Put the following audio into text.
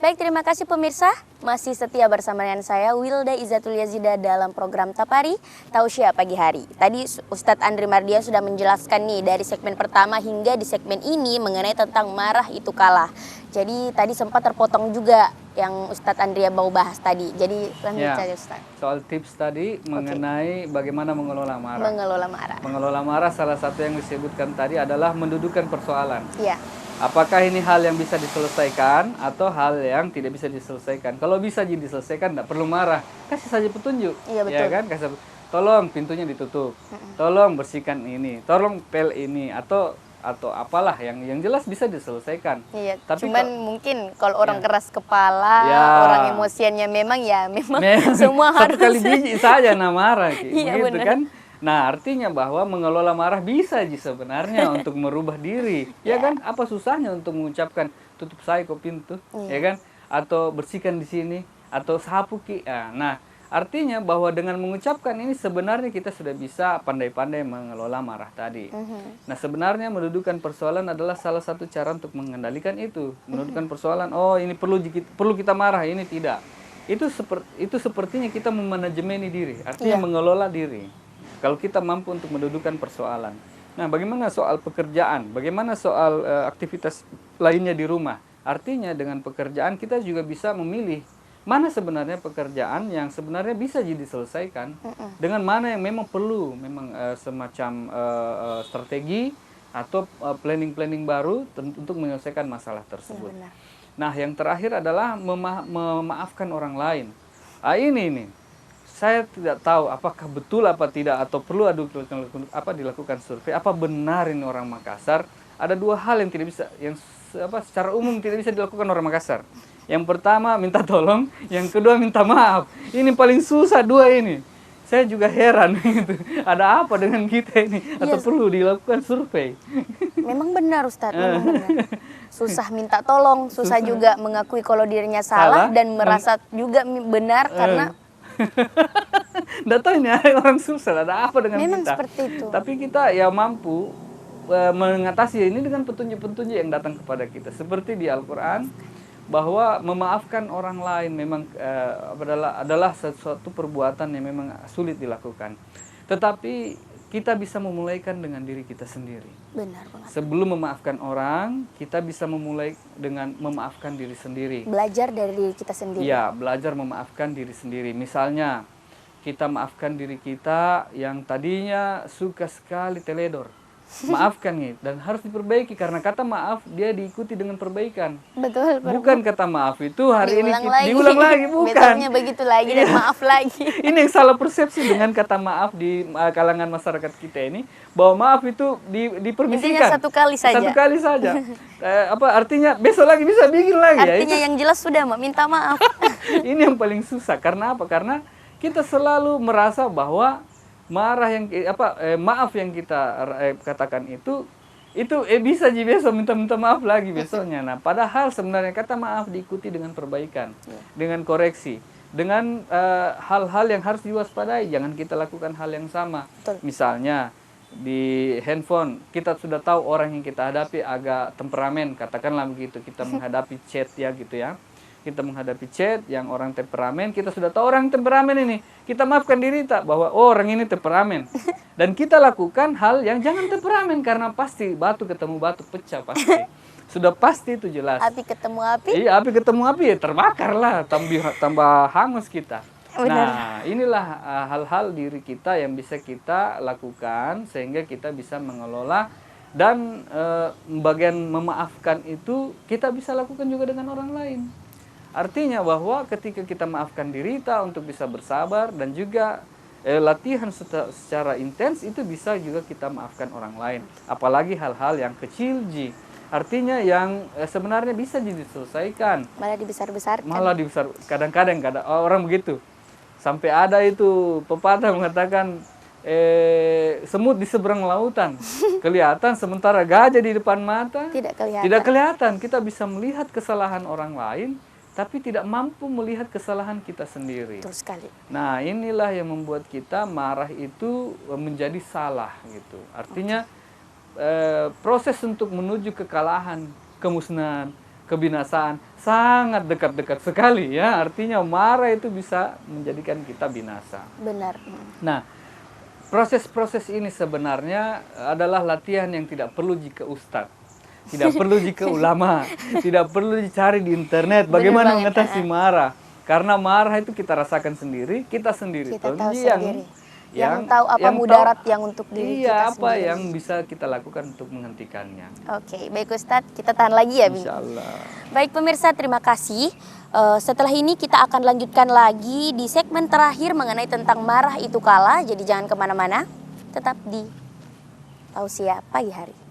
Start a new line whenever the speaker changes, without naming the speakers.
Baik, terima kasih pemirsa. Masih setia bersama dengan saya Wilda Izzatul Yazida dalam program Tapari Tausiah Pagi Hari. Tadi Ustadz Andri Mardia sudah menjelaskan nih dari segmen pertama hingga di segmen ini mengenai tentang marah itu kalah. Jadi tadi sempat terpotong juga yang Ustadz Andria mau bahas tadi. Jadi lanjut saja Ustadz.
Soal tips tadi mengenai bagaimana mengelola marah.
Mengelola marah.
Mengelola marah salah satu yang disebutkan tadi adalah mendudukan persoalan.
Iya.
Apakah ini hal yang bisa diselesaikan atau hal yang tidak bisa diselesaikan? Kalau bisa diselesaikan, tidak perlu marah. Kasih saja petunjuk.
Iya, betul.
Ya kan? Tolong pintunya ditutup. Tolong bersihkan ini. Tolong pel ini atau apalah yang jelas bisa diselesaikan.
Iya.
Tapi
cuman mungkin kalau orang keras kepala, orang emosiannya memang semua harus
satu kali biji saja marah
iya,
begitu
benar.
kan. Nah, artinya bahwa mengelola marah bisa sebenarnya untuk merubah diri. Ya kan? Apa susahnya untuk mengucapkan tutup saya kok pintu, ya kan? Atau bersihkan di sini atau sapu ki. Nah, artinya bahwa dengan mengucapkan ini sebenarnya kita sudah bisa pandai-pandai mengelola marah tadi. Nah, sebenarnya mendudukan persoalan adalah salah satu cara untuk mengendalikan itu. Mendudukan persoalan, oh ini perlu kita marah, ini tidak. Itu sepertinya kita memanajemeni diri, artinya mengelola diri. Kalau kita mampu untuk mendudukan persoalan. Nah, bagaimana soal pekerjaan? Bagaimana soal aktivitas lainnya di rumah? Artinya dengan pekerjaan kita juga bisa memilih mana sebenarnya pekerjaan yang sebenarnya bisa diselesaikan, dengan mana yang memang perlu semacam strategi atau planning baru untuk menyelesaikan masalah tersebut.
Benar.
Nah, yang terakhir adalah memaafkan orang lain. Ini saya tidak tahu apakah betul apa tidak atau perlu dilakukan survei. Apa benar ini orang Makassar? Ada dua hal yang tidak bisa, secara umum tidak bisa dilakukan orang Makassar. Yang pertama minta tolong, yang kedua minta maaf. Ini paling susah dua ini. Saya juga heran gitu. Ada apa dengan kita ini? Atau perlu dilakukan survei?
Memang benar Ustadz, memang benar. Susah minta tolong, susah juga mengakui kalau dirinya salah dan merasa juga benar karena
nggak tahu ini orang susah, ada apa dengan
memang
kita?
Seperti itu.
Tapi kita ya mampu mengatasi ini dengan petunjuk-petunjuk yang datang kepada kita. Seperti di Al-Quran, bahwa memaafkan orang lain memang adalah sesuatu perbuatan yang memang sulit dilakukan. Tetapi kita bisa memulaikan dengan diri kita sendiri.
Benar banget.
Sebelum memaafkan orang, kita bisa memulai dengan memaafkan diri sendiri.
Belajar dari diri kita sendiri.
Iya, belajar memaafkan diri sendiri. Misalnya, kita maafkan diri kita yang tadinya suka sekali teledor. Maafkan nih, dan harus diperbaiki karena kata maaf dia diikuti dengan perbaikan.
Betul.
Bukan kata maaf itu hari ini
diulang lagi,
bukan.
Besoknya begitu lagi dan maaf lagi.
Ini yang salah persepsi dengan kata maaf di kalangan masyarakat kita ini, bahwa maaf itu dipermisikan.
Intinya satu kali saja.
Satu kali saja. Artinya besok lagi bisa bikin lagi.
Artinya yang jelas sudah minta maaf.
Ini yang paling susah. Karena apa? Karena kita selalu merasa bahwa maaf yang kita katakan itu bisa besok minta maaf lagi besoknya. Nah, padahal sebenarnya kata maaf diikuti dengan perbaikan, dengan koreksi, dengan hal-hal yang harus diwaspadai. Jangan kita lakukan hal yang sama.
Betul.
Misalnya di handphone kita sudah tahu orang yang kita hadapi agak temperamen, katakanlah begitu. Kita menghadapi chat gitu ya. Kita menghadapi chat yang orang temperamen, kita sudah tahu orang temperamen ini. Kita maafkan diri bahwa orang ini temperamen. Dan kita lakukan hal yang jangan temperamen karena pasti batu ketemu batu pecah pasti. Sudah pasti itu jelas.
Api ketemu api?
Iya, api ketemu api ya terbakar lah, tambah hangus kita.
Benar.
Nah, inilah hal-hal diri kita yang bisa kita lakukan sehingga kita bisa mengelola. Dan bagian memaafkan itu kita bisa lakukan juga dengan orang lain. Artinya bahwa ketika kita maafkan diri kita untuk bisa bersabar dan juga latihan secara intens itu bisa juga kita maafkan orang lain. Apalagi hal-hal yang kecil artinya yang sebenarnya bisa diselesaikan.
Malah dibesar-besarkan.
Kadang-kadang orang begitu. Sampai ada itu pepatah mengatakan semut di seberang lautan kelihatan sementara gajah di depan mata tidak kelihatan. Kita bisa melihat kesalahan orang lain tapi tidak mampu melihat kesalahan kita sendiri.
Betul sekali.
Nah, inilah yang membuat kita marah itu menjadi salah gitu. Artinya proses untuk menuju kekalahan, kemusnahan, kebinasaan sangat dekat-dekat sekali ya. Artinya marah itu bisa menjadikan kita binasa.
Benar.
Nah, proses-proses ini sebenarnya adalah latihan yang tidak perlu jika ustadz, tidak perlu jika ulama, tidak perlu dicari di internet bagaimana
banget,
mengatasi marah. Karena marah itu kita rasakan sendiri, kita sendiri
Kita tahu
yang
sendiri. Yang tahu apa mudarat yang untuk diri kita
apa
sendiri.
yang bisa kita lakukan untuk menghentikannya.
Oke, baik Ustadz, kita tahan lagi ya, Bing.
Insya Allah.
Baik pemirsa, terima kasih. Setelah ini kita akan lanjutkan lagi di segmen terakhir mengenai tentang marah itu kalah. Jadi jangan kemana-mana, tetap di Tausiah Pagi Hari.